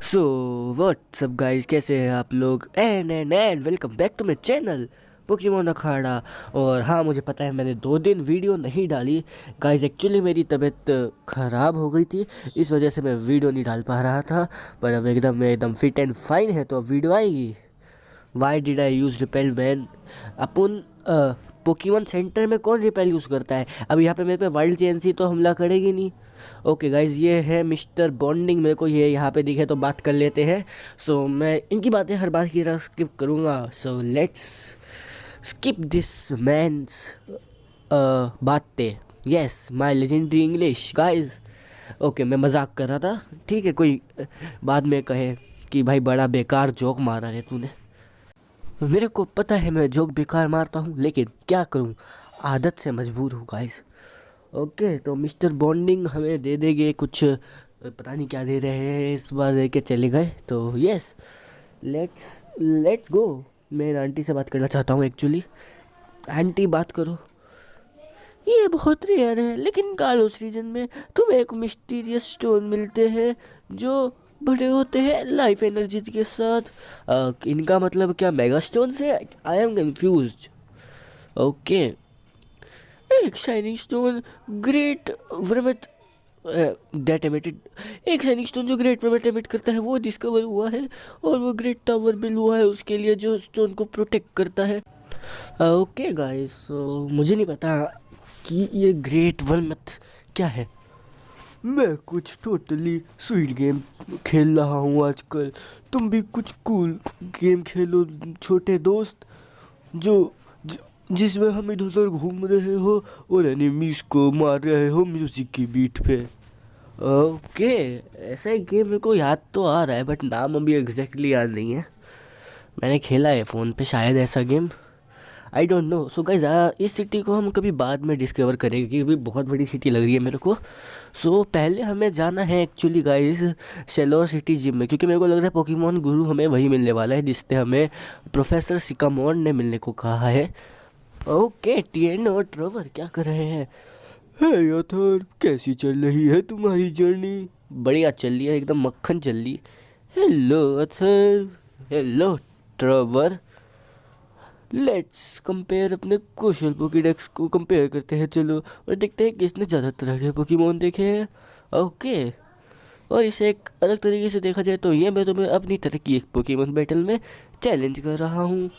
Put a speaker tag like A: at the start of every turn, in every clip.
A: So what's up guys, कैसे हैं आप लोग? And welcome back to my channel Pokemon Akhada. और हाँ, मुझे पता है मैंने 2 दिन वीडियो नहीं डाली गाइस। एक्चुअली मेरी तबीयत ख़राब हो गई थी, इस वजह से मैं वीडियो नहीं डाल पा रहा था। पर अब एकदम फिट एंड फाइन है तो अब वीडियो आएगी। Why did I use repel man? Upon Pokemon centre में कौन रिपेल यूज़ करता है? अब यहाँ पे मेरे पे वाइल्ड चेंसी तो हमला करेगी नहीं। ओके गाइज, ये है मिस्टर बॉन्डिंग। मेरे को ये यहाँ पे दिखे तो बात कर लेते हैं। सो मैं इनकी बातें हर बार की तरह स्किप करूँगा। सो लेट्स स्किप दिस मैंस बातें। Yes, my legendary English guys. Okay, मैं मजाक कर रहा था। ठीक है, कोई बाद में कहे कि भाई बड़ा बेकार जोक मारा रे तूने। मेरे को पता है मैं जोक बेकार मारता हूँ, लेकिन क्या करूँ, आदत से मजबूर हूँ गाइस। ओके, तो मिस्टर बॉन्डिंग हमें दे देंगे कुछ, पता नहीं क्या दे रहे हैं, इस बार दे के चले गए। तो यस, लेट्स लेट्स गो। मैं आंटी से बात करना चाहता हूँ एक्चुअली। आंटी बात करो। ये बहुत रेयर है, लेकिन कालोस रीजन में तुम्हें एक मिस्टीरियस स्टोन मिलते हैं जो बड़े होते हैं लाइफ एनर्जी के साथ। इनका मतलब क्या मेगा स्टोन से? I am confused. ओके, एक shining stone great vermit that emitted. एक शाइनिंग स्टोन जो ग्रेट वर्मिट एमिट करता है वो डिस्कवर हुआ है, और वो ग्रेट टावर बिल हुआ है उसके लिए जो स्टोन को प्रोटेक्ट करता है। ओके गाइस, मुझे नहीं पता कि ये ग्रेट वर्मिट क्या है। मैं कुछ टोटली स्वीट गेम खेल रहा हूँ आजकल। तुम भी कुछ कूल गेम खेलो छोटे दोस्त, जो जिसमें हम इधर उधर घूम रहे हो और एनिमीज को मार रहे हो म्यूजिक की बीट पे। ओके, ऐसा एक गेम मेरे को याद तो आ रहा है, बट नाम अभी एग्जैक्टली याद नहीं है। मैंने खेला है फ़ोन पे शायद ऐसा game, I don't no. So guys, इस सिटी को हम कभी बाद में डिस्कवर करेंगे क्योंकि बहुत बड़ी सिटी लग रही है मेरे को। सो पहले हमें जाना है एक्चुअली गाइज शेलोर सिटी जिम में, क्योंकि मेरे को लग रहा है पोकेमॉन गुरु हमें वही मिलने वाला है जिसने हमें प्रोफेसर सिकामोन ने मिलने को कहा है। ओके, टीएन और ट्रोवर क्या कर रहे हैं? हे याथर, कैसी चल रही है तुम्हारी जर्नी? बढ़िया चल रही है, एकदम मक्खन चल रही। हेलो अथर, हेलो ट्रोवर। लेट्स कंपेयर अपने कौशल पोकेडेक्स को कंपेयर करते हैं, चलो, और देखते हैं किसने ज़्यादा तरह के पोकेमोन देखे हैं। ओके, और इसे एक अलग तरीके से देखा जाए तो ये मैं तुम्हें अपनी तरह की एक पोकेमोन बैटल में चैलेंज कर रहा हूँ।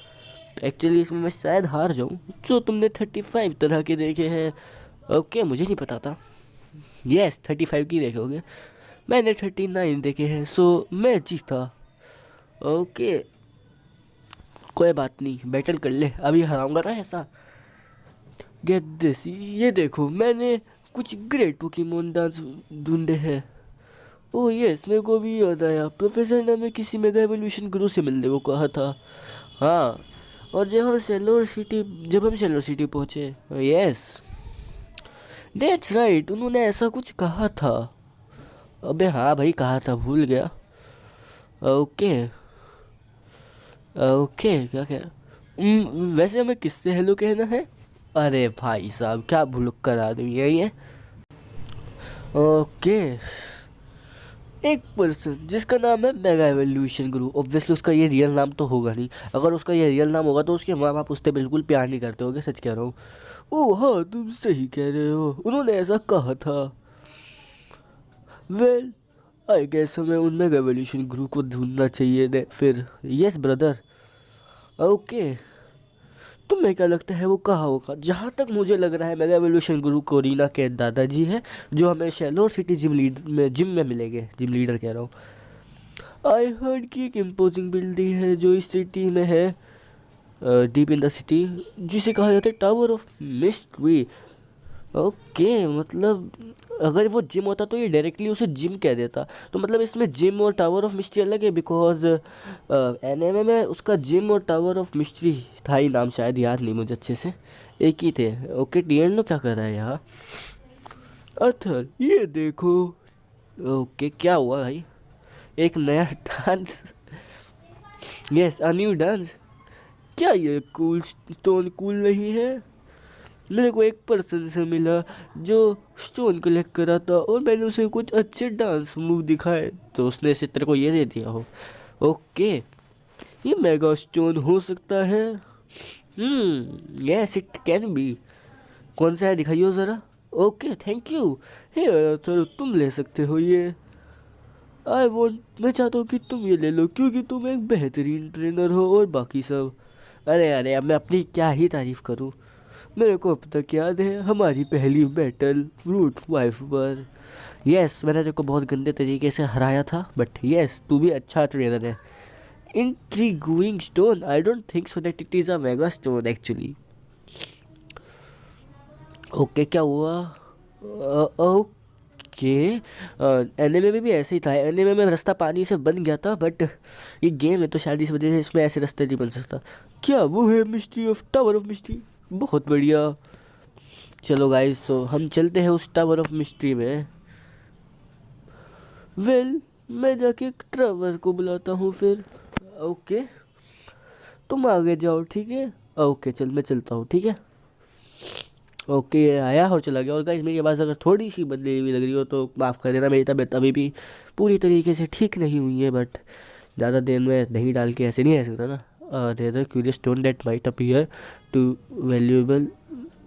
A: एक्चुअली इसमें मैं शायद हार जाऊँ, जो तुमने 35 तरह के देखे हैं। ओके, मुझे नहीं पता था। यस, 35 की देखे होगे, मैंने 39 देखे हैं, सो मैं जीता। ओके, कोई बात नहीं, बैटल कर ले, अभी हराऊंगा ना ऐसा। गेट दिस, ये देखो मैंने कुछ ग्रेट पोकेमोन डांस ढूंढे हैं। ओह यस, मेरे को भी याद आया, प्रोफेसर ने हमें किसी मेगा एवोल्यूशन गुरु से मिलने को कहा था। हाँ, और जब हम सेलोर सिटी पहुँचे, यस दैट्स राइट, उन्होंने ऐसा कुछ कहा था। अबे हाँ भाई, कहा था, भूल गया। ओके ओके, क्या कह वैसे हमें किससे हेलो कहना है? अरे भाई साहब, क्या भुलक्कर आदमी है ये। ओके, एक पर्सन जिसका नाम है मेगा एवोल्यूशन गुरु, ऑब्वियसली उसका ये रियल नाम तो होगा नहीं। अगर उसका ये रियल नाम होगा तो उसके माँ बाप उससे बिल्कुल प्यार नहीं करते होंगे, सच कह रहा हूँ। ओह हाँ, तुम सही कह रहे हो, उन्होंने ऐसा कहा था। वेल, आई गेस हमें उन मेगा एवोल्यूशन गुरु को ढूंढना चाहिए ने फिर। Yes brother. ओके, तुम्हें क्या लगता है वो कहाँ होगा? जहाँ तक मुझे लग रहा है मेगा एवोल्यूशन गुरु कोरिना के दादाजी हैं, जो हमें शेलोर सिटी जिम में मिलेंगे। जिम लीडर कह रहा हूँ। आई हर्ड की एक इम्पोजिंग बिल्डिंग है जो इस सिटी में है, डीप इन द सिटी, जिसे कहा जाता है टावर ऑफ मिस्ट्री। ओके, मतलब अगर वो जिम होता तो ये डायरेक्टली उसे जिम कह देता। तो मतलब इसमें जिम और टावर ऑफ मिस्ट्री अलग है, बिकॉज एनएमए में उसका जिम और टावर ऑफ मिस्ट्री था ही नाम, शायद, याद नहीं मुझे अच्छे से, एक ही थे। ओके, टीएनओ क्या कर रहा है यहाँ? अथर ये देखो। ओके, क्या हुआ भाई? एक नया dance? Yes, a new dance. क्या ये कूल स्टोन कूल नहीं है? मेरे को एक पर्सन से मिला जो स्टोन कलेक्ट करा था और मैंने उसे कुछ अच्छे डांस मूव दिखाए तो उसने इसे तेरे को ये दे दिया हो। ओके, ये मेगा स्टोन हो सकता है। Yes it can be. कौन सा है दिखाइयो ज़रा। Okay thank you. हे चलो तुम ले सकते हो ये। आई वॉन्ट, मैं चाहता हूँ कि तुम ये ले लो क्योंकि तुम एक बेहतरीन ट्रेनर हो और बाकी सब। अरे अरे, अब मैं अपनी क्या ही तारीफ़ करूँ। मेरे को अब तक याद है हमारी पहली बैटल रूट 5 पर। यस, मैंने तेरे को बहुत गंदे तरीके से हराया था बट यस तू भी अच्छा ट्रेनर है। Intriguing stone, I don't think so that it is a mega stone actually. Okay क्या हुआ। ओके, एनिमे में भी ऐसे ही था। एनिमे में रास्ता पानी से बन गया था बट ये गेम है तो शायद इस वजह से इसमें ऐसे रास्ते नहीं बन सकता। क्या वो है mystery of tower of mystery. बहुत बढ़िया। चलो गाइस, सो हम चलते हैं उस टावर ऑफ मिस्ट्री में। वेल, मैं जाके ट्रेवर को बुलाता हूँ फिर। ओके, तुम आगे जाओ ठीक है। ओके चल, मैं चलता हूँ ठीक है। ओके, ये आया और चला गया। और गाइस, मेरी आवाज़ अगर थोड़ी सी बदली हुई लग रही हो तो माफ़ कर देना। मेरी तबीयत अभी भी पूरी तरीके से ठीक नहीं हुई है बट ज़्यादा देर में दही डाल के ऐसे नहीं रह सकता ना। There curious stone that might appear to valuable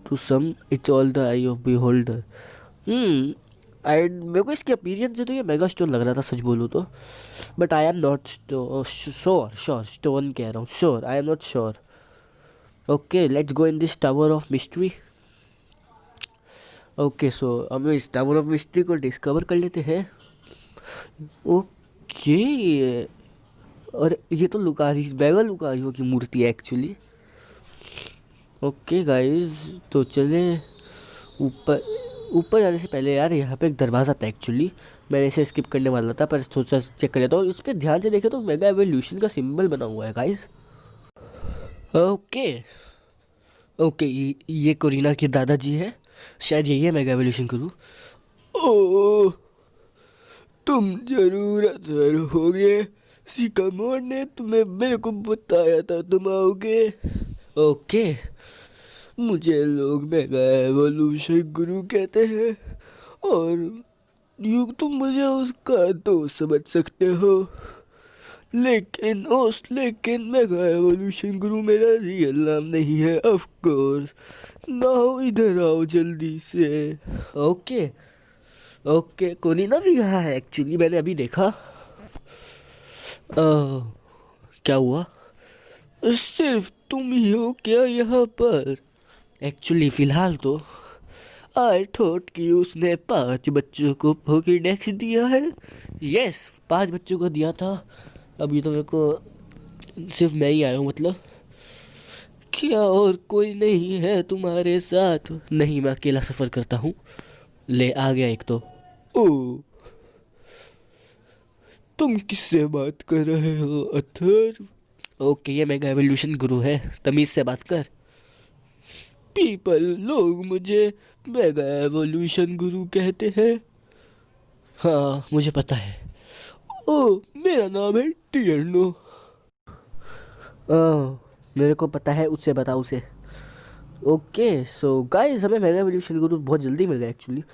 A: to some, it's all the eye of beholder. I, मेरे को इसके अपीरियंस से तो ये मेगा स्टोन लग रहा था सच बोलूँ तो। But I am not sure. Sure stone कह रहा हूँ, sure I am not sure. Okay let's go in this tower of mystery. Okay so हम इस टावर ऑफ मिस्ट्री को डिस्कवर कर लेते हैं। ओके, और ये तो लुकारी, बैगा लुकारियो की मूर्ति है एक्चुअली। ओके गाइस, तो चले ऊपर। ऊपर जाने से पहले यार यहाँ पे एक दरवाज़ा था एक्चुअली। मैंने इसे स्किप करने वाला था पर सोचा चेक कर लेता हूँ। इस पर ध्यान से देखे तो मेगा एवोल्यूशन का सिंबल बना हुआ है गाइस। ओके ओके, ये कोरिना के दादाजी है, शायद यही है मेगा एवोल्यूशन करूँ। ओह, तुम जरूर असर होगे। सिकामोर ने तुम्हें मेरे को बताया था तुम आओगे। ओके, मुझे लोग मेगा एवोल्यूशन गुरु कहते हैं और यू तुम मुझे उसका दोस्त समझ सकते हो। लेकिन मेगा एवोल्यूशन गुरु मेरा रियल नाम नहीं है ऑफ कोर्स। नाउ इधर आओ जल्दी से। ओके ओके, कोलिना भी यहाँ है एक्चुअली, मैंने अभी देखा। क्या हुआ। सिर्फ तुम ही हो क्या यहाँ पर। एक्चुअली फ़िलहाल तो आई थॉट कि उसने 5 बच्चों को पोकेडेक्स दिया है। यस, 5 बच्चों को दिया था। अभी तो मेरे को सिर्फ मैं ही आया हूँ मतलब। क्या और कोई नहीं है तुम्हारे साथ। नहीं, मैं अकेला सफ़र करता हूँ। ले आ गया एक तो। ओ, तुम किससे बात कर रहे हो अथर। ओके, ये मेगा एवोल्यूशन गुरु है, तमीज़ से बात कर। पीपल, लोग मुझे मेगा एवोल्यूशन गुरु कहते हैं। हाँ मुझे पता है। ओ, मेरा नाम है टियर्नो। मेरे को पता है, उससे बता उसे। ओके सो गाइस, हमें मेगा एवोल्यूशन गुरु बहुत जल्दी मिल गया एक्चुअली।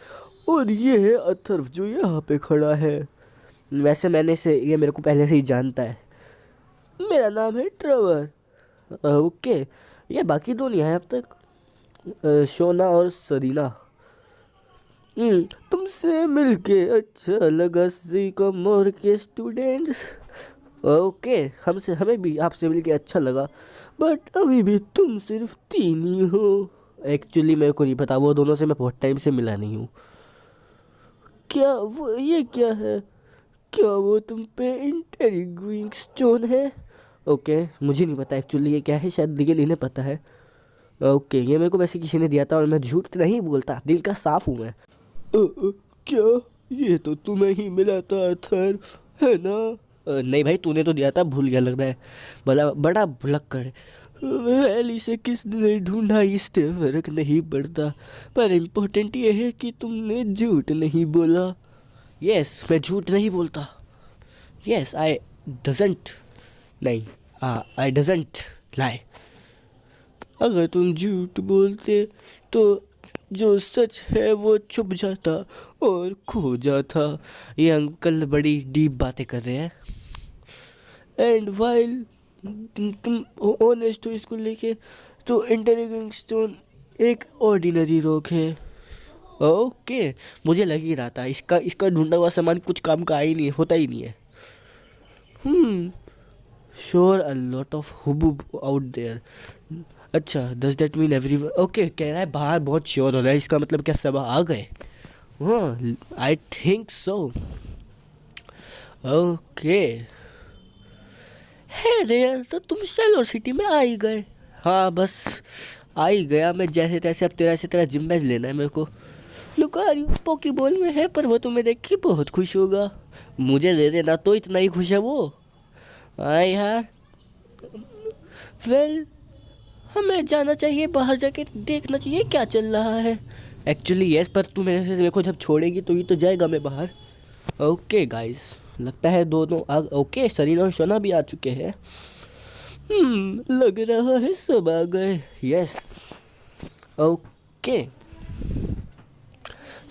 A: और ये है अथर्व जो यहाँ पे खड़ा है। वैसे मैंने से ये मेरे को पहले से ही जानता है। मेरा नाम है ट्रेवर। ओके, ये बाकी दो नहीं है अब तक, शोना और सरीना। तुमसे मिलके अच्छा लगा सिकामोर के स्टूडेंट्स। ओके, हमसे हमें भी आपसे मिलके अच्छा लगा बट अभी भी तुम सिर्फ 3 ही हो। एक्चुअली मेरे को नहीं पता, वो दोनों से मैं बहुत टाइम से मिला नहीं हूँ। क्या वो, ये क्या है। क्या वो तुम पे इंटेरिगुइंग स्टोन है। ओके, मुझे नहीं पता एक्चुअली ये क्या है, शायद लेकिन इन्हें पता है। ओके, ये मेरे को वैसे किसी ने दिया था और मैं झूठ नहीं बोलता, दिल का साफ हूँ मैं। क्या, ये तो तुम्हें ही मिला था अथर, है ना। नहीं भाई, तूने तो दिया था, भूल गया लग रहा है। बड़ा बड़ा भुलक्कड़ है। वेल, इसे किसने ढूंढा इससे फर्क नहीं पड़ता, पर इम्पोर्टेंट ये है कि तुमने झूठ नहीं बोला। यस, मैं झूठ नहीं बोलता। यस, आई डजंट, नहीं, आई डजंट लाई। अगर तुम झूठ बोलते तो जो सच है वो छुप जाता और खो जाता। ये अंकल बड़ी डीप बातें कर रहे हैं। एंड वाइल तुम ऑनेस्ट हो इसको लेके, तो इंटेलिजेंट स्टोन एक ऑर्डिनरी रॉक है। ओके, मुझे लग ही रहा था इसका इसका ढूंढा हुआ सामान कुछ काम का ही नहीं होता ही नहीं है। Sure a lot of hubbub out there. अच्छा, does that mean every, okay कह रहा है बाहर बहुत श्योर हो रहा है, इसका मतलब क्या सब आ गए? हाँ, आई थिंक सो। ओके, है रेयर, तो तुम सेलोर सिटी में आ ही गए। हाँ बस आ ही गया मैं जैसे तैसे। अब तेरा से तेरा जिम बैच लेना है मेरे को। लुकारियो पोकेबॉल में है, पर वो तुम्हें देख के बहुत खुश होगा। मुझे दे देना तो, इतना ही खुश है वो। हाँ यार, वेल हमें जाना चाहिए, बाहर जाके देखना चाहिए क्या चल रहा है। एक्चुअली यस, पर तू मेरे को जब छोड़ेगी तो ही तो जाएगा मैं बाहर। ओके गाइस, लगता है दोनों ओके, सरीना और शोना भी आ चुके हैं। लग रहा है सब आ गए। Yes, okay.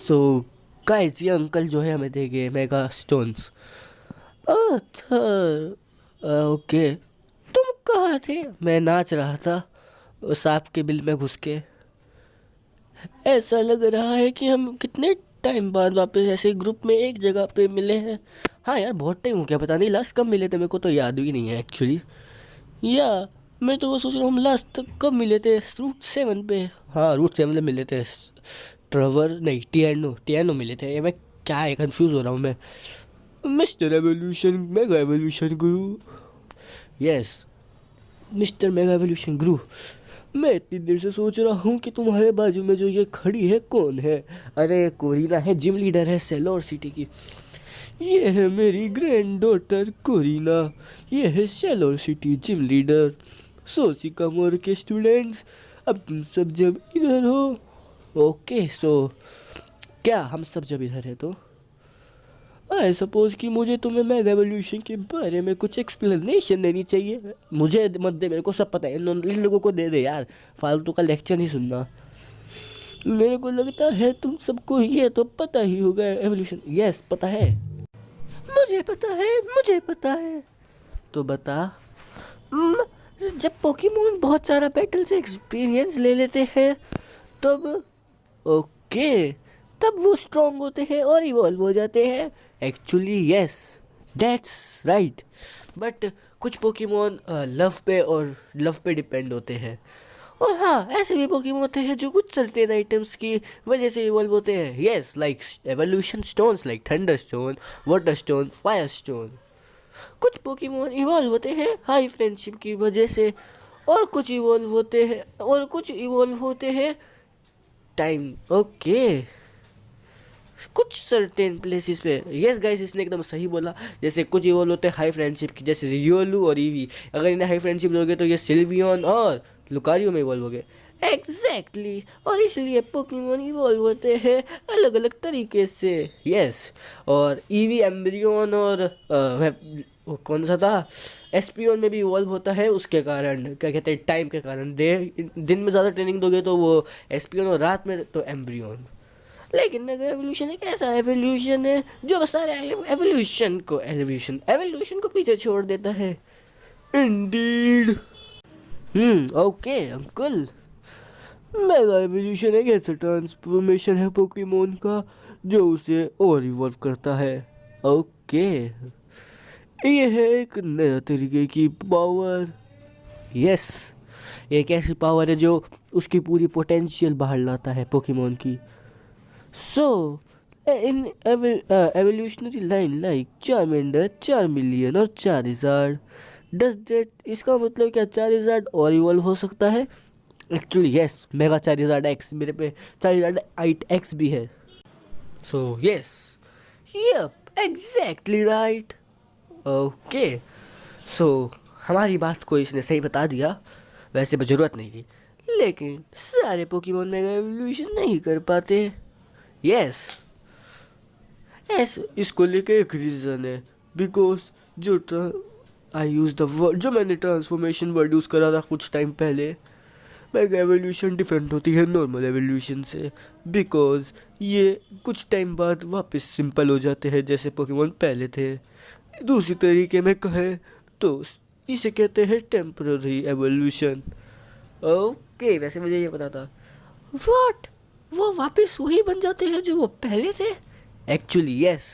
A: सो गाइस, ये अंकल जो है हमें देंगे मेगा स्टोन्स। अच्छा, ओके। तुम कहाँ थे? मैं नाच रहा था सांप के बिल में घुस के। ऐसा लग रहा है कि हम कितने टाइम बाद वापस ऐसे ग्रुप में एक जगह पे मिले हैं। हाँ यार, बहुत टाइम हो गया, पता नहीं लास्ट कब मिले थे, मेरे को तो याद भी नहीं है एक्चुअली। या मैं तो वो सोच रहा हूँ हम लास्ट कब मिले थे, रूट 7 पे। हाँ, रूट 7 में मिले थे। ट्रेवर नहीं, टियानो मिले थे। ये मैं क्या है, कंफ्यूज हो रहा हूँ मैं। मिस्टर एवोल्यूशन, मेगा एवोल्यूशन गुरु। यस, मिस्टर मेगा एवोल्यूशन गुरु। मैं इतनी देर से सोच रहा हूँ कि तुम्हारे बाजू में जो ये खड़ी है कौन है। अरे कोरिना है, जिम लीडर है सेलोर सिटी की। ये है मेरी ग्रैंड डॉटर कोरिना। ये है सेलोर सिटी जिम लीडर। सो सिकामोर के स्टूडेंट्स, अब तुम सब जब इधर हो। ओके, सो क्या हम सब जब इधर है तो आई सपोज कि मुझे तुम्हें मेगा एवोल्यूशन के बारे में कुछ एक्सप्लेनेशन देनी चाहिए। मुझे मत दे, मेरे को सब पता है। इन लोगों को दे दे यार, फालतू का लेक्चर नहीं सुनना। मेरे को लगता है तुम सबको ये तो पता ही होगा एवोल्यूशन। यस, पता है, मुझे पता है, मुझे पता है। तो बता। हम्म, जब पोकेमोन बहुत सारा बैटल से एक्सपीरियंस ले लेते हैं तब, ओके, तब वो स्ट्रांग होते हैं और इवॉल्व हो जाते हैं। Actually yes, that's right. But कुछ पोकेमोन लव पे डिपेंड होते हैं। और हाँ, ऐसे भी पोकेमोन होते हैं जो कुछ सर्टेन आइटम्स की वजह से इवॉल्व होते हैं। Yes, like evolution stones, like thunder stone, water stone, fire stone. कुछ पोकेमोन इवॉल्व होते हैं हाई फ्रेंडशिप की वजह से, और कुछ इवॉल्व होते हैं टाइम। ओके, कुछ सर्टेन प्लेसेस पे। यस गाइस, इसने एकदम सही बोला। जैसे कुछ इवॉल्व होते हैं हाई फ्रेंडशिप की, जैसे रियोलू और ईवी। अगर इन्हें हाई फ्रेंडशिप दोगे तो ये सिल्वियन और लुकारियो में इवॉल्व हो गए। एग्जैक्टली, और इसलिए पोकेमोन इवॉल्व होते हैं अलग अलग तरीके से। यस, और ईवी एम्ब्रियन और वो कौन सा था, एस्पियन में भी इवॉल्व होता है। उसके कारण क्या कहते हैं, टाइम के कारण। दिन में ज़्यादा ट्रेनिंग दोगे तो वो एस्पियन, और रात में तो एम्ब्रियन। लेकिन मेगा एवोल्यूशन एक ऐसा एवोल्यूशन है जो सारे एवोल्यूशन को पीछे छोड़ देता है। Indeed. Okay uncle, mega evolution एक ऐसा ट्रांसफॉर्मेशन है पोकेमोन का जो उसे और इवॉल्व करता है। ओके, ये है एक नया तरीके की पावर। यस, एक ऐसी पावर है जो उसकी पूरी पोटेंशियल बाहर लाता है पोकेमोन की। So, in evolutionary line like Charmander, Charmeleon और Charizard, does that, इसका मतलब क्या Charizard और इवॉल्व हो सकता है? Actually yes, mega Charizard X, मेरे पे Charizard 8X भी है। So yes, yep, exactly right. Okay, so हमारी बात को इसने सही बता दिया। वैसे भी ज़रूरत नहीं थी, लेकिन सारे पोकेमोन मेगा एवोल्यूशन नहीं कर पाते। यस, इसको लेके एक रीज़न है। बिकॉज जो मैंने ट्रांसफॉर्मेशन वर्ड यूज़ करा था कुछ टाइम पहले, मेगा एवोल्यूशन डिफरेंट होती है नॉर्मल एवोल्यूशन से, बिकॉज ये कुछ टाइम बाद वापस सिंपल हो जाते हैं जैसे पोकेमोन पहले थे। दूसरी तरीके में कहें तो इसे कहते हैं टेम्पररी एवोल्यूशन। ओके, वैसे मुझे ये पता था। व्हाट, वो वापस वही बन जाते हैं जो वो पहले थे? Actually yes.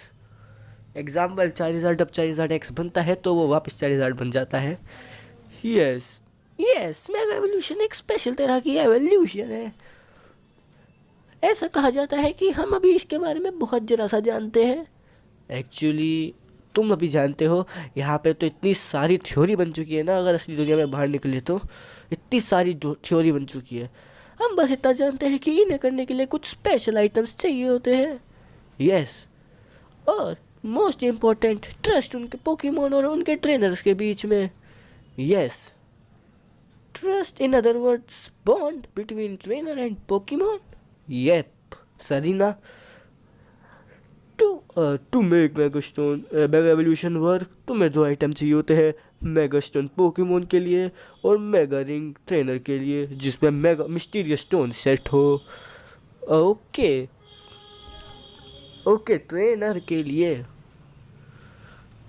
A: एग्जाम्पल चारिज़ार्ड अब चारिज़ार्ड एक्स बनता है तो वो वापस चारिज़ार्ड बन जाता है। यस यस, मेगा एवोल्यूशन एक स्पेशल तरह की एवोल्यूशन है। ऐसा कहा जाता है कि हम अभी इसके बारे में बहुत जरा सा जानते हैं। एक्चुअली तुम अभी जानते हो, यहाँ पे तो इतनी सारी थ्योरी बन चुकी है ना, अगर असली दुनिया में बाहर निकले तो इतनी सारी थ्योरी बन चुकी है। हम बस इतना जानते हैं कि इन्हें करने के लिए कुछ स्पेशल आइटम्स चाहिए होते हैं। यस, और मोस्ट इम्पोर्टेंट ट्रस्ट उनके पोकेमोन और उनके ट्रेनर्स के बीच में। Yes, trust, in other words bond between trainer and Pokemon. Yep Serena, to make mega stone mega evolution work तुम्हें दो आइटम चाहिए होते हैं, मेगास्टोन पोकेमोन के लिए और मेगा रिंग ट्रेनर के लिए जिसमें मेगा मिस्टीरियस स्टोन सेट हो। ओके ओके, ट्रेनर के लिए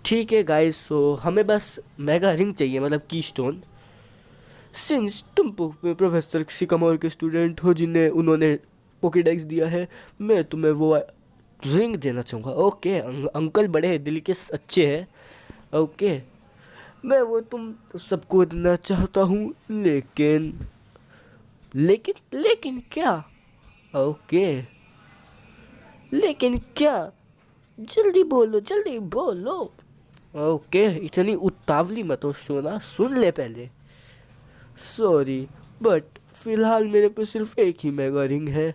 A: ठीक है गाइस। सो हमें बस मेगा रिंग चाहिए, मतलब की स्टोन। सिंस तुम प्रोफेसर सिकामोर के स्टूडेंट हो जिन्हें उन्होंने पोकेडेक्स दिया है, मैं तुम्हें वो रिंग देना चाहूँगा। ओके अंकल बड़े दिल के अच्छे हैं। ओके, मैं वो तुम सबको देना चाहता हूँ, लेकिन लेकिन लेकिन क्या? ओके, लेकिन क्या? जल्दी बोलो, जल्दी बोलो। ओके, इतनी उतावली मत हो सोना, सुन ले पहले। सॉरी, बट फिलहाल मेरे पे सिर्फ एक ही मेगा रिंग है।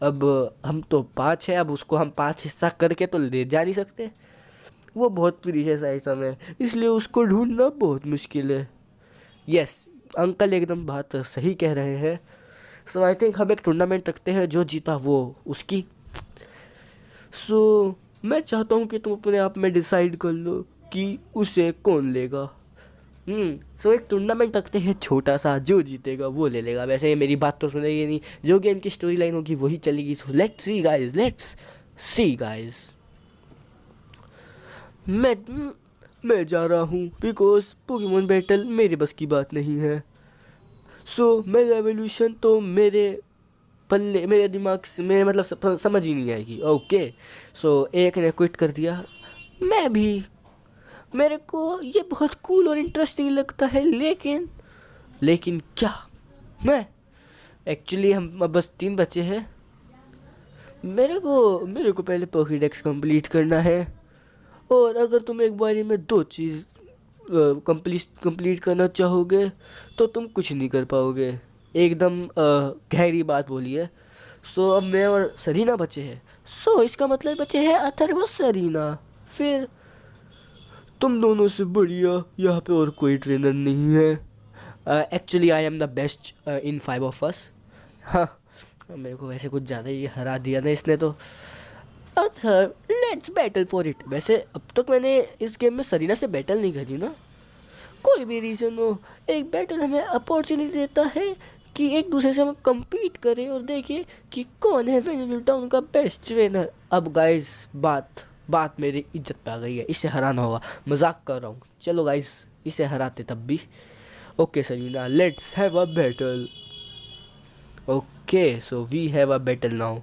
A: अब हम तो 5 है, अब उसको हम 5 हिस्सा करके तो ले जा नहीं सकते। वो बहुत प्रीशियस आइटम है, इसलिए उसको ढूंढना बहुत मुश्किल है। यस, अंकल एकदम बात सही कह रहे हैं। सो आई थिंक हम एक टूर्नामेंट रखते हैं, जो जीता वो उसकी। सो मैं चाहता हूँ कि तुम अपने आप में डिसाइड कर लो कि उसे कौन लेगा। सो एक टूर्नामेंट रखते हैं छोटा सा, जो जीतेगा वो ले लेगा। वैसे ये मेरी बात तो सुनेगी नहीं, जो गेम की स्टोरी लाइन होगी वही चलेगी। So let's see guys, let's see guys. मैं जा रहा हूँ बिकॉज पोकेमोन बैटल मेरे बस की बात नहीं है। सो मेगा एवोल्यूशन तो मेरे पल्ले, मेरे दिमाग से, मेरे मतलब समझ ही नहीं आएगी। ओके, सो एक ने क्विट कर दिया, मैं भी। मेरे को ये बहुत कूल और इंटरेस्टिंग लगता है, लेकिन क्या? मैं एक्चुअली हम अब बस 3 बच्चे हैं। मेरे को पहले पोकेडेक्स कंप्लीट करना है, और अगर तुम एक बारी में 2 चीज़ कंप्लीट करना चाहोगे तो तुम कुछ नहीं कर पाओगे। एकदम गहरी बात बोली है। सो अब मैं और सरीना बचे हैं। सो इसका मतलब बचे हैं अथर्व और सरीना। फिर तुम दोनों से बढ़िया यहाँ पे और कोई ट्रेनर नहीं है। Actually I am the best in 5 of us. हाँ, मेरे को वैसे कुछ ज़्यादा ही हरा दिया ना इसने तो। Let's battle for it. वैसे अब तक मैंने इस गेम में सरीना से बैटल नहीं करी ना। कोई भी रीज़न हो, एक बैटल हमें अपॉर्चुनिटी देता है कि एक दूसरे से हम कम्पीट करें और देखें कि कौन है वेनिल टाउन का बेस्ट ट्रेनर। अब गाइस बात मेरी इज्जत पे आ गई है, इसे हराना होगा। मजाक कर रहा हूँ, चलो गाइस इसे हराते तब भी। Okay Serena, let's have a battle. Okay, so we have a battle now.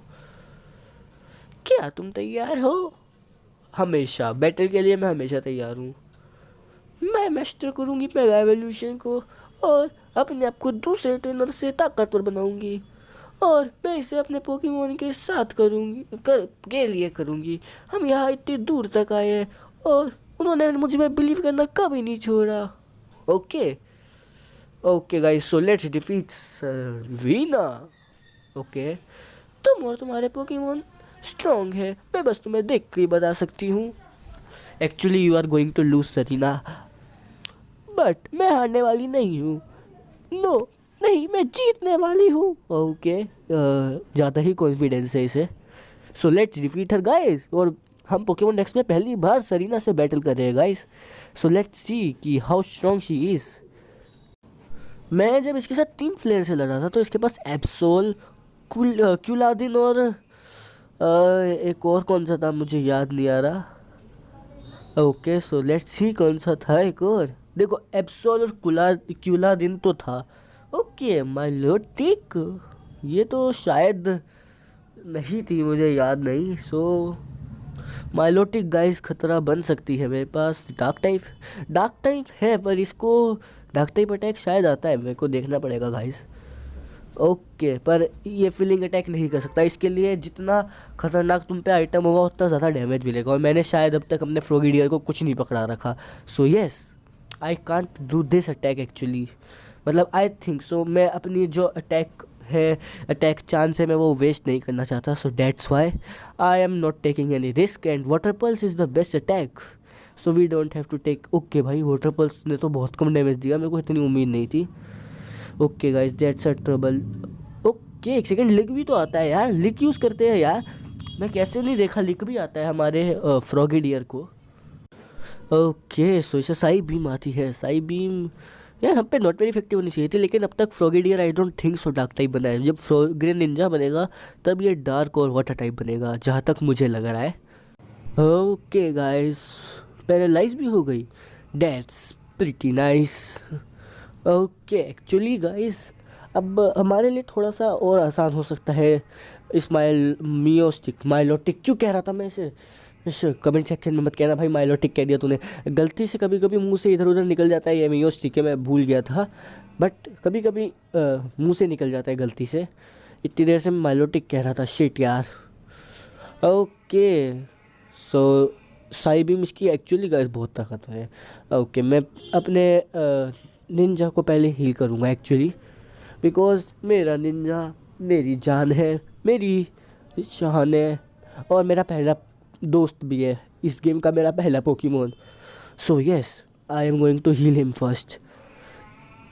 A: क्या तुम तैयार हो? हमेशा बैटल के लिए मैं हमेशा तैयार हूँ। मैं मास्टर करूँगी मेगा एवोल्यूशन को और अपने आप को दूसरे ट्रेनर से ताकतवर बनाऊँगी, और मैं इसे अपने पोकेमोन के साथ के लिए करूँगी। हम यहाँ इतनी दूर तक आए हैं और उन्होंने मुझ में बिलीव करना कभी नहीं छोड़ा। Okay guys, so let's defeat Serena. Okay, तुम और तुम्हारे पोकेमोन स्ट्रॉन्ग है, मैं बस तुम्हें देख के ही बता सकती हूँ। Actually you are going to lose Serena, but मैं हारने वाली नहीं हूँ। नो नहीं, मैं जीतने वाली हूँ। ओके, ज़्यादा ही कॉन्फिडेंस है इसे। सो लेट्स डिफीट हर गाइस, और हम पोकेमोन नेक्स्ट में पहली बार सरीना से बैटल कर रहे हैं गाइस। सो लेट्स सी कि हाउ स्ट्रॉन्ग शी इज़। मैं जब इसके साथ 3 प्लेयर से लड़ा था तो इसके पास एब्सोल, क्यूलादिन और एक और कौन सा था मुझे याद नहीं आ रहा। ओके सो लेट्स सी कौन सा था एक और। देखो एब्सोल और क्यूलादिन तो था। ओके माइलोटिक, ये तो शायद नहीं थी, मुझे याद नहीं। सो माइलोटिक गाइस खतरा बन सकती है मेरे पास। डार्क टाइप है पर इसको डार्क टाइप अटैक शायद आता है, मेरे को देखना पड़ेगा गाइस। ओके पर ये फीलिंग अटैक नहीं कर सकता। इसके लिए जितना खतरनाक तुम पे आइटम होगा उतना ज़्यादा डैमेज मिलेगा, और मैंने शायद अब तक अपने फ्रॉगिडियर को कुछ नहीं पकड़ा रखा। सो yes I can't do this attack actually, मतलब आई थिंक सो मैं अपनी जो अटैक चांस है मैं वो वेस्ट नहीं करना चाहता। So that's why I am not taking any risk, and water pulse is the best attack, so we don't have to take. Okay भाई वाटर पल्स ने तो बहुत कम डैमेज दिया, मेरे को इतनी उम्मीद नहीं थी। Okay guys that's a trouble. Okay एक सेकेंड, लिक भी तो आता है यार, लिक यूज़ करते हैं यार, मैं कैसे नहीं देखा, लिक भी आता है हमारे फ्रॉगिडियर को। ओके सो इसे साई बीम आती है। साई बीम यार हम पे नॉट वेरी इफेक्टिव होनी चाहिए थी, लेकिन अब तक Frogadier I don't think so dark type बना है। जब ग्रीन निंजा बनेगा तब ये डार्क और वाटर टाइप बनेगा, जहाँ तक मुझे लग रहा है। ओके गाइस पैरालाइज भी हो गई, that's pretty nice. Okay actually guys अब हमारे लिए थोड़ा सा और आसान हो सकता है माइलोटिक क्यों कह रहा था मैं इसे। कमेंट सेक्शन में मत कहना भाई माइलोटिक कह दिया तूने, गलती से कभी कभी मुंह से इधर उधर निकल जाता है। ये मियोस्टिक है, मैं भूल गया था, बट कभी कभी मुंह से निकल जाता है गलती से। इतनी देर से मैं माइलोटिक कह रहा था, शिट यार। ओके सो साई बीम इसकी एक्चुअली गाइस बहुत ताकत है। ओके मैं अपने निंजा को पहले हील करूँगा एक्चुअली, बिकॉज मेरा निंजा मेरी जान है, मेरी शान है, और मेरा पहला दोस्त भी है इस गेम का, मेरा पहला Pokemon. So yes I am going to heal him first,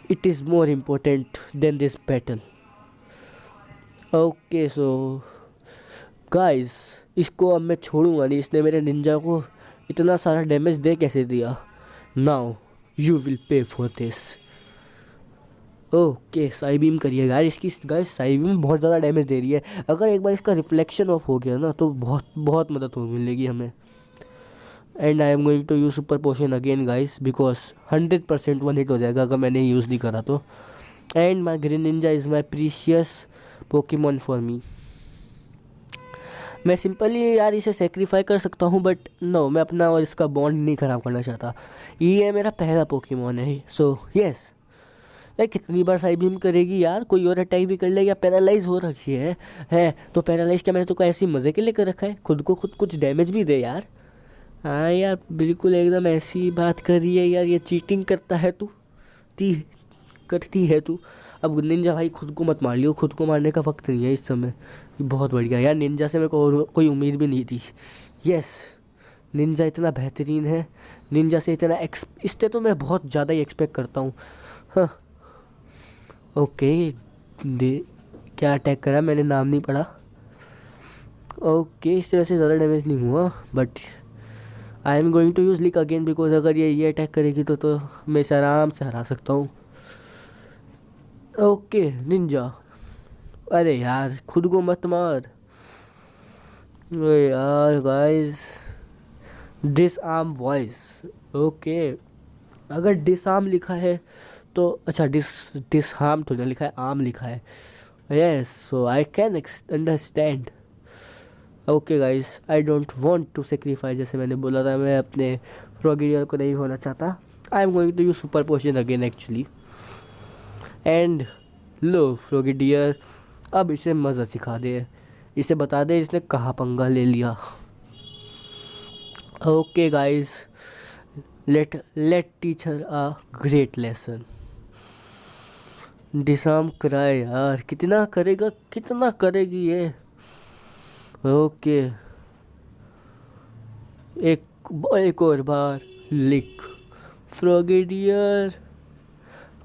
A: it is more important than this battle. Okay so guys इसको अब मैं छोड़ूंगा नहीं, इसने मेरे निंजा को इतना सारा डैमेज दे कैसे दिया। Now you will pay for this. Okay Sai beam करिए यार, इसकी गाइस साई बीम बहुत ज़्यादा डैमेज दे रही है। अगर एक बार इसका रिफ्लेक्शन ऑफ हो गया ना तो बहुत बहुत मदद हो मिलेगी हमें। And I am going to use super potion again guys, because 100% one hit हो जाएगा अगर मैंने यूज़ नहीं करा तो। And my green ninja is my precious Pokemon for me. मैं सिंपली यार इसे सेक्रीफाई कर सकता हूँ, बट नो मैं अपना और इसका बॉन्ड नहीं ख़राब करना चाहता। ये मेरा पहला पोकेमॉन है, सो यस। यार कितनी बार साई बीम करेगी यार, कोई और अटैक भी कर ले, या पैरालाइज हो रखी है तो पैरालाइज क्या मैंने तो कोई ऐसी मज़े के लिए कर रखा है, खुद को खुद कुछ डैमेज भी दे यार। हाँ यार बिल्कुल एकदम ऐसी बात कर रही है यार, ये चीटिंग करता है तू, करती है तू। अब निंजा भाई खुद को मत मार लियो, खुद को मारने का वक्त नहीं है इस समय। बहुत बढ़िया यार, निंजा से मेरे को और कोई उम्मीद भी नहीं थी। यस निंजा इतना बेहतरीन है, निंजा से इतना इससे तो मैं बहुत ज़्यादा ही एक्सपेक्ट करता हूँ। हाँ ओके क्या अटैक करा मैंने, नाम नहीं पढ़ा। ओके इससे वैसे ज़्यादा डैमेज नहीं हुआ, but I am going to use lick again, because अगर ये अटैक करेगी तो मैं इसे आराम से हरा सकता हूँ। ओके निंजा, अरे यार खुद को मत मार। अरे यार गाइस डिसआर्म वॉइस। ओके अगर डिसआर्म लिखा है तो अच्छा डिसहार्म तो नहीं लिखा है, आर्म लिखा है। Yes so I can understand. Okay guys I don't want to sacrifice, जैसे मैंने बोला था मैं अपने फ्रॉगिडियर को नहीं होना चाहता। I am going to use super potion again actually. And लो फ्रॉगिडियर अब इसे मज़ा सिखा दे, इसे बता दे इसने कहाँ पंगा ले लिया। Okay guys let teach her a great lesson. Disarm कराए यार, कितना करेगा, कितना करेगी ये। ओके एक और बार लिक। फ्रॉगिडियर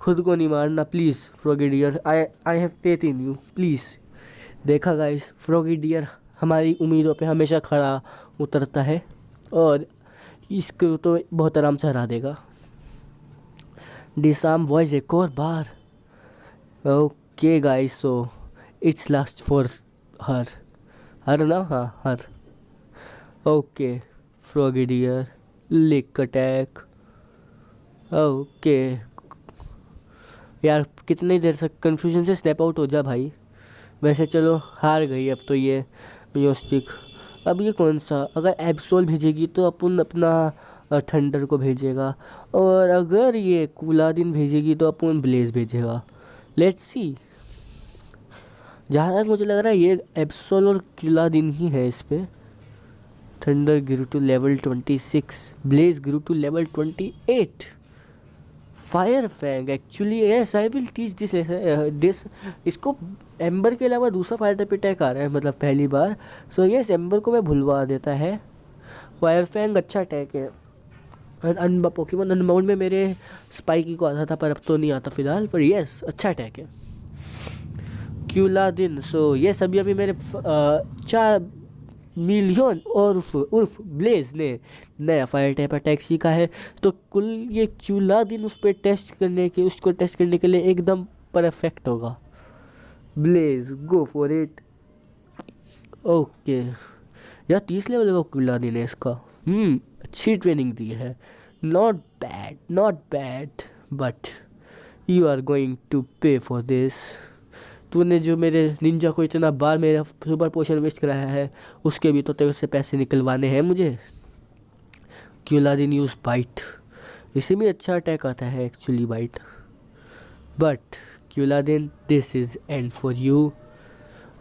A: खुद को नहीं मारना please Frogadier, I have faith in you please. देखा गाइस फ्रॉगिडियर हमारी उम्मीदों पे हमेशा खड़ा उतरता है, और इसको तो बहुत आराम से हरा देगा। डिसआर्म वॉइस एक और बार। Okay guys, so it's last for her, her ना, हाँ her. Okay, Frogadier, lick attack. Okay यार, कितनी देर तक कंफ्यूजन से स्नैप आउट हो जा भाई। वैसे चलो हार गई अब तो ये मियोस्टिक। अब ये कौन सा, अगर एब्सोल भेजेगी तो अपन अपना थंडर को भेजेगा, और अगर ये कुलादिन भेजेगी तो अपन ब्लेज भेजेगा। Let's see. जहाँ तक मुझे लग रहा है ये एब्सोल और कुलादिन ही है इस पे। Thunder grew to level 26, Blaze grew to level 28। Fire fang, actually yes I will teach this. इसको एम्बर के अलावा दूसरा फायर टाइप अटैक आ रहा है, मतलब पहली बार। सो यस, एम्बर को मैं भुलवा देता है। फायर फैंग अच्छा अटैक है। पोकेमॉन अनबाउंड में मेरे स्पाइकी को आता था, पर अब तो नहीं आता फिलहाल, पर यस अच्छा अटैक है। क्यूलादिन, सो यस अभी अभी मेरे 4 मिलियन और उर्फ ब्लेज ने नया फायर टाइप अटैक सीखा है। तो कुल ये क्यूलादिन उसको टेस्ट करने के लिए एकदम परफेक्ट होगा। Blaze, go for it. Okay यार, 30 लेवल का क्यूलादिन है इसका। अच्छी ट्रेनिंग दी है। Not bad, not bad, but you are going to pay for this. तूने जो मेरे निंजा को इतना बार मेरा सुपर पोशन वेस्ट कराया है, उसके भी तो तेरे से पैसे निकलवाने हैं मुझे। क्यूलादिन यूज बाइट, इसे भी अच्छा अटैक आता है actually bite. But Quilladin, this is end for you.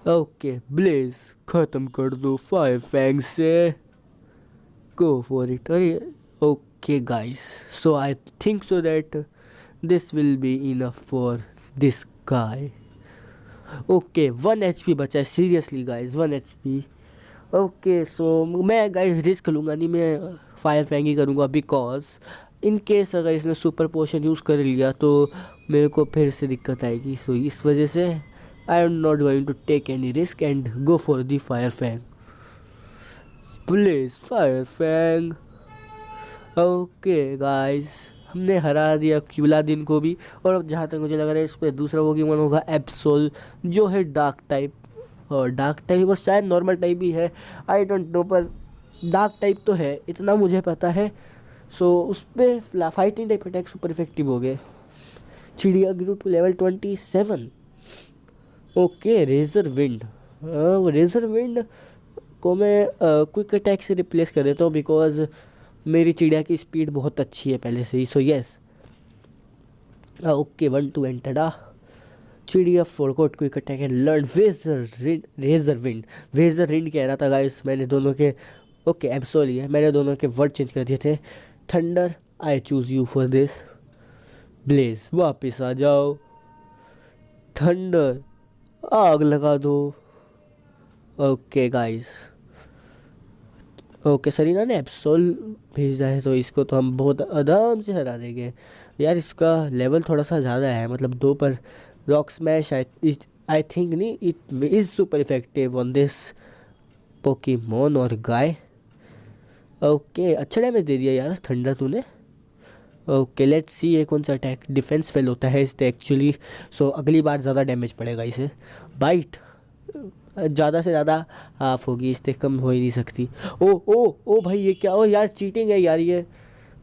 A: Okay Blaze, ख़त्म कर दो फायर फैंग से। Go for it. अरे okay guys, so I think so that this will be enough for this guy. Okay 1 HP बचा है, seriously guys 1 HP। Okay so मैं guys risk लूँगा नहीं, मैं फायर फैंग ही करूँगा, बिकॉज इन केस अगर इसने सुपर पोशन यूज़ कर लिया तो मेरे को फिर से दिक्कत आएगी। सो इस वजह से I am not going to take any risk and go for the fire fang. Please fire fang. Okay guys, हमने हरा दिया क्यूलादिन को भी। और अब जहाँ तक मुझे लग रहा है इस पर दूसरा पोकेमॉन होगा एब्सोल, जो है डार्क टाइप। और डार्क टाइप और शायद नॉर्मल टाइप भी है, आई डोंट नो, पर डार्क टाइप तो है इतना मुझे पता है। सो उस पर fighting type attack super effective हो गए। चिड़िया grew to level 27। Okay razor wind, razor wind को मैं क्विक अटैक से रिप्लेस कर देता हूँ, बिकॉज मेरी चिड़िया की स्पीड बहुत अच्छी है पहले से ही। सो यस, ओके 1-2 एंटरा। चिड़िया forgot quick attack and learn razor wind. Razor wind कह रहा था गाइस, मैंने दोनों के, ओके एब्सोल ही है, मैंने दोनों के वर्ड चेंज कर दिए थे। Thunder, I choose you for this. Blaze, वापस आ जाओ। थंडर, आग लगा दो। ओके गाइस, ओके सरीना ने एप्सोल भेजा है, तो इसको तो हम बहुत आराम से हरा देंगे। यार इसका लेवल थोड़ा सा ज़्यादा है, मतलब 2 पर। रॉक स्मैश आई थिंक नहीं, it is super effective on this Pokemon और गाय। ओके अच्छा डैमेज दे दिया यार थंडर तूने। ओके लेट्स सी ये कौन सा अटैक, डिफेंस फेल होता है इससे एक्चुअली। सो अगली बार ज़्यादा डैमेज पड़ेगा इसे। बाइट, ज़्यादा से ज़्यादा हाफ होगी, इससे कम हो ही नहीं सकती। ओ ओ ओ भाई ये क्या, ओ यार चीटिंग है यार ये।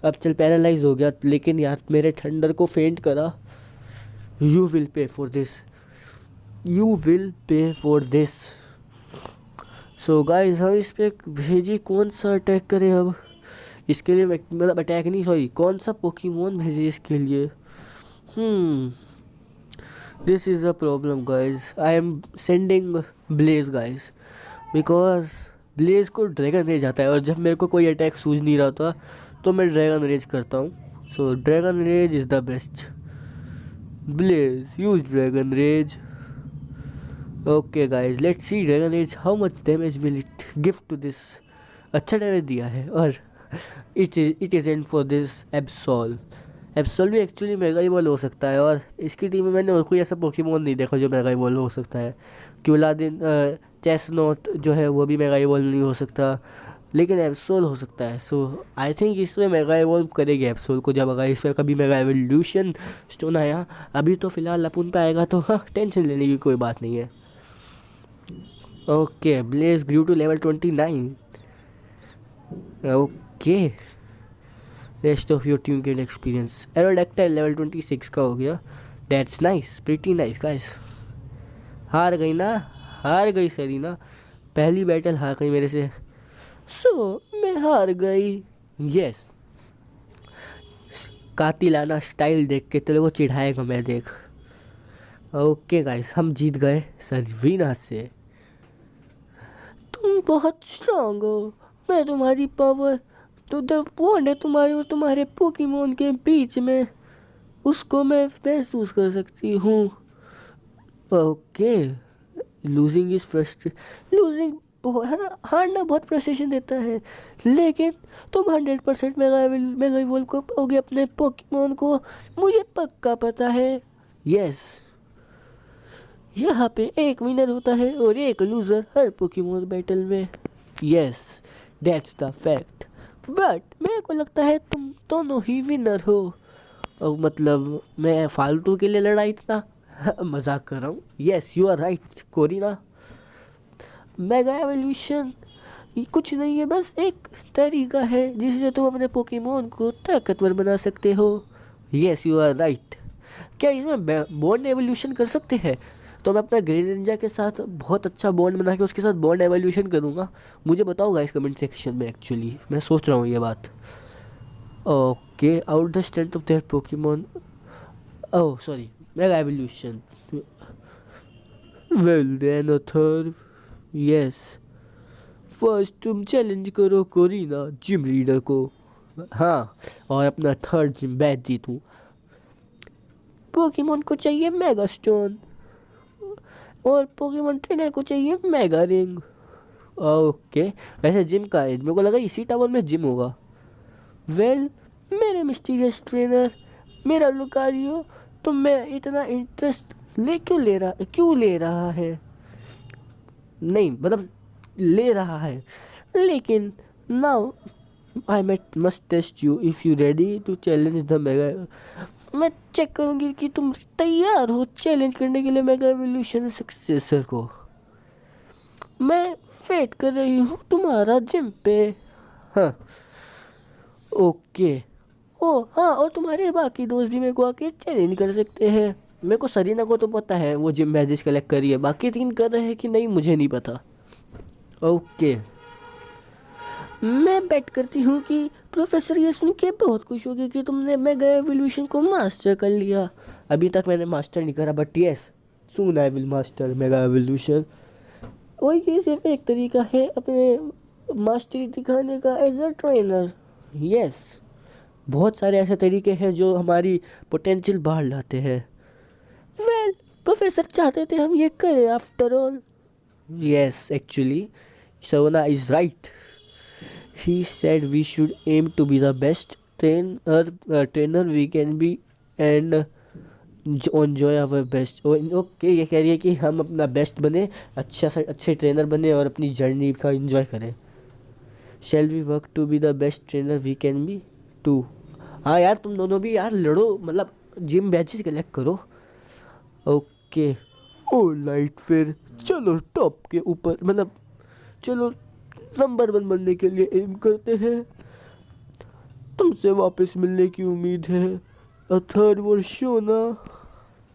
A: अब चल पैरालाइज हो गया, लेकिन यार मेरे थंडर को फेंट करा। You will pay for this, you will pay for this. So guys, हम इस पे भेजिए कौन सा अटैक करें अब इसके लिए, मतलब अटैक नहीं सॉरी, कौन सा पोकेमॉन भेजिए इसके लिए। This is a problem guys. I am sending Blaze guys, because Blaze को ड्रैगन रेज आता है, और जब मेरे को कोई अटैक सूझ नहीं रहा था तो मैं ड्रैगन रेज करता हूँ। So dragon rage is the best. Blaze, use dragon rage. Okay guys, let's see dragon rage how much damage will it give to this. अच्छा डैमेज दिया है, और it is end for this Absol. Absol भी actually mega ही ball हो सकता है, और इसकी टीम में मैंने और कोई ऐसा पोकेमॉन नहीं देखा जो मेगा ही बॉल हो सकता है। क्यूलादिन, चेसनोट जो है वो भी मेगा ही बॉल नहीं हो सकता। लेकिन एप्सोल हो सकता है। सो आई थिंक इसमें मेगा इवॉल्व करेगी एप्सोल को, जब अगर इसमें कभी मेगा एवोल्यूशन स्टोन आया। अभी तो फिलहाल लपून पे आएगा, तो हाँ टेंशन लेने की कोई बात नहीं है। Okay, Blaze grew to level 29। Okay, rest of your team get experience. Aerodactyl level 26 का हो गया। That's nice, pretty nice guys. हार गई ना, हार गई सरीना, पहली बैटल हार गई मेरे से। सो मैं हार गई। यस, कातिलाना स्टाइल देख के तेरे को चिढ़ाएगा मैं, देख। ओके गाइस, हम जीत गए सरीना से। तुम बहुत स्ट्रांग हो, मैं तुम्हारी पावर, तो द बॉन्ड है तुम्हारे और तुम्हारे पोकेमोन के बीच में, उसको मैं महसूस कर सकती हूँ। Okay, losing is frustrate, losing है ना, हारना बहुत फ्रस्ट्रेशन देता है, लेकिन तुम 100% मेगा इवॉल्व को पाओगे अपने पोकेमोन को, मुझे पक्का पता है। यस, यहाँ पे एक विनर होता है और एक लूज़र हर पोकेमोन बैटल में। Yes, that's the fact. But मेरे को लगता है तुम दोनों ही विनर हो। और मतलब मैं फालतू के लिए लड़ा इतना मजाक कर रहा हूँ। Yes, you are right Korrina. Mega evolution कुछ नहीं है, बस एक तरीका है जिससे तुम अपने पोकेमोन को ताकतवर बना सकते हो। Yes, you are right. क्या इसमें बॉन्ड एवोल्यूशन कर सकते हैं? तो मैं अपना ग्रेनिंजा के साथ बहुत अच्छा बॉन्ड बना के उसके साथ बॉन्ड एवोल्यूशन करूँगा। मुझे बताओ गाइस कमेंट सेक्शन में, एक्चुअली मैं सोच रहा हूँ ये बात। Okay, out the strength of their Pokemon, oh sorry, mega evolution. Well then अथर, यस, फर्स्ट तुम चैलेंज करो कोरिना जिम लीडर को, हाँ, और अपना थर्ड जिम बैच जीतूँ। पोकेमोन को चाहिए मेगा स्टोन और पोकेमोन ट्रेनर को चाहिए मेगा रिंग। ओके, वैसे जिम का है, मेरे को लगा इसी टावर में जिम होगा। वेल मेरे मिस्टीरियस ट्रेनर, मेरा लुकारियो, तो मैं इतना इंटरेस्ट क्यों ले रहा है, नहीं मतलब ले रहा है, लेकिन now I must test you if you ready to challenge the mega. मैं चेक करूँगी कि तुम तैयार हो चैलेंज करने के लिए मेगा एवोल्यूशन सक्सेसर को। मैं वेट कर रही हूँ तुम्हारा जिम पे। हाँ, ओके, ओ हाँ, और तुम्हारे बाकी दोस्त भी मेरे को आके चैलेंज कर सकते हैं। मेरे को सरीना को तो पता है वो जिम बैजेस कलेक्ट करी है, बाकी 3 कर रहे हैं कि नहीं मुझे नहीं पता। ओके, मैं बेट करती हूँ कि प्रोफेसर ये सुन के बहुत खुश हो गए कि तुमने मेगा एवोल्यूशन को मास्टर कर लिया। अभी तक मैंने मास्टर नहीं करा, but yes, soon I will master mega evolution. और ये सिर्फ एक तरीका है अपने मास्टरी दिखाने का एज अ ट्रेनर। यस, बहुत सारे ऐसे तरीके हैं जो हमारी पोटेंशियल बाहर लाते हैं। वेल, प्रोफेसर चाहते थे हम ये करें after all. Yes, actually Savana is right. He said we should aim to be the best trainer we can be and enjoy our best. Okay, ये कह रही है कि हम अपना बेस्ट बने, अच्छे ट्रेनर बने और अपनी जर्नी का एंजॉय करें। Shall we work to be the best trainer we can be too? हाँ यार, तुम दोनों भी यार लड़ो, मतलब जिम बैचेस कलेक्ट करो। ओके, ओ लाइट, फिर चलो टॉप के ऊपर, मतलब चलो नंबर 1 बनने के लिए एम करते हैं। तुमसे वापस मिलने की उम्मीद है अथर और शोना।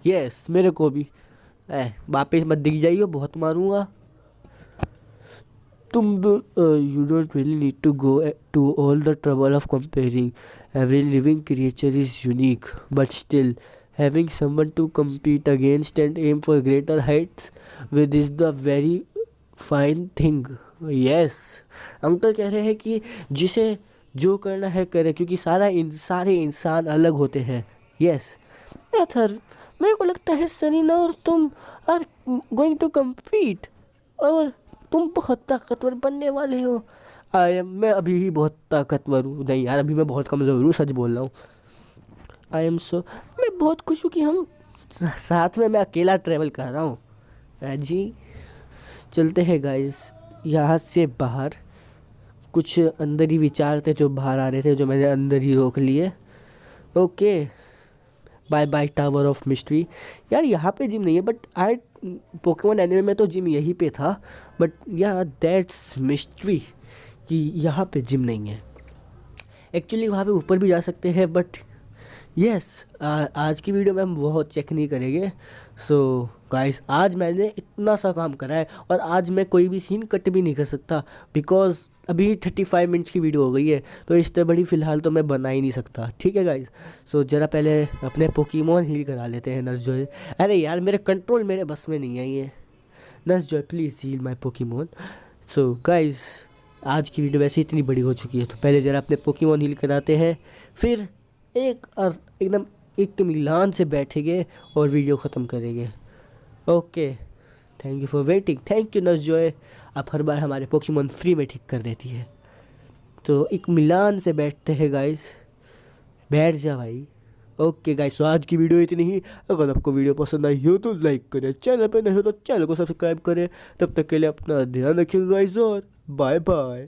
A: यस, मेरे को भी। वापस मत दिख जाइए, बहुत मारूंगा। तुम you don't really need to go to all the trouble of comparing, every living creature is unique, but still having someone to compete against and aim for greater heights with is the very fine thing. Yes, uncle कह रहे हैं कि जिसे जो करना है करे, क्योंकि सारे इंसान अलग होते हैं। यस, अथर, मेरे को लगता है सरीना और तुम आर गोइंग टू कम्पीट और तुम बहुत ताकतवर बनने वाले हो। मैं अभी ही बहुत ताकतवर हूँ, नहीं यार, अभी मैं बहुत कमज़ोर हूँ, सच बोल रहा हूँ। मैं बहुत खुश हूँ कि हम साथ में, मैं अकेला ट्रैवल कर रहा हूँ। जी, चलते हैं गाइस यहाँ से बाहर। कुछ अंदर ही विचार थे जो बाहर आ रहे थे, जो मैंने अंदर ही रोक लिए। Okay, bye bye tower of mystery. यार यहाँ पे जिम नहीं है, बट आई पोकेमोन एनिमे में तो जिम यहीं पे था, बट या दैट्स मिस्ट्री कि यहाँ पे जिम नहीं है। एक्चुअली वहाँ पे ऊपर भी जा सकते हैं, बट यस आज की वीडियो में हम वो चेक नहीं करेंगे। सो गाइस, आज मैंने इतना सा काम करा है और आज मैं कोई भी सीन कट भी नहीं कर सकता, बिकॉज अभी 35 मिनट्स की वीडियो हो गई है, तो इससे बड़ी फ़िलहाल तो मैं बना ही नहीं सकता। ठीक है गाइस, सो ज़रा पहले अपने पोकेमोन हील करा लेते हैं नर्सजॉय। अरे यार मेरे कंट्रोल मेरे बस में नहीं है ये। Nurse Joy please heal my Pokemon. So guys, आज की वीडियो वैसे इतनी बड़ी हो चुकी है, तो पहले ज़रा अपने पोकेमोन हील कराते हैं, फिर एकदम इत्मीनान से बैठेंगे और वीडियो ख़त्म करेंगे। Okay, thank you for waiting. Thank you Nurse Joy, आप हर बार हमारे पोकेमोन फ्री में ठीक कर देती है। तो इत्मीनान से बैठते हैं गाइस, बैठ जा भाई। ओके गाइस, तो आज की वीडियो इतनी ही। अगर आपको वीडियो पसंद आई हो तो लाइक करें, चैनल पे नहीं हो तो चैनल को सब्सक्राइब करें। तब तक के लिए अपना ध्यान रखिएगा गाइस, और बाय बाय।